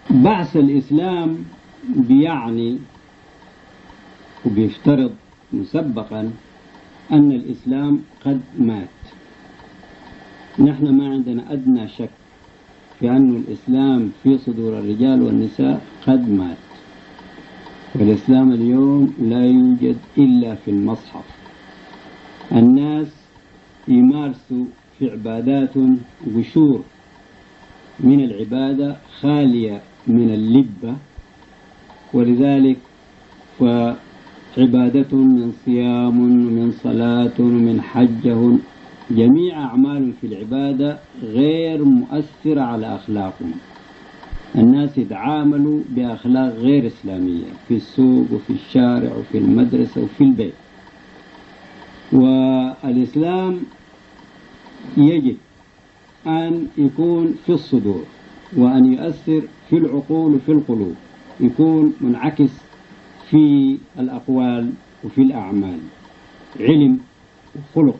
بعث الإسلام بيعني وبيفترض مسبقا أن الإسلام قد مات. نحن ما عندنا أدنى شك في أن الإسلام في صدور الرجال والنساء قد مات، والإسلام اليوم لا يوجد إلا في المصحف. الناس يمارسوا في عبادات قشور من العبادة خالية من اللبة، ولذلك فعبادة من صيام ومن صلاة ومن حج، جميع أعمال في العبادة غير مؤثرة على أخلاقهم. الناس يتعاملوا بأخلاق غير إسلامية في السوق وفي الشارع وفي المدرسة وفي البيت. والإسلام يجب أن يكون في الصدور وأن يؤثر في العقول وفي القلوب، يكون منعكس في الأقوال وفي الأعمال، علم وخلق.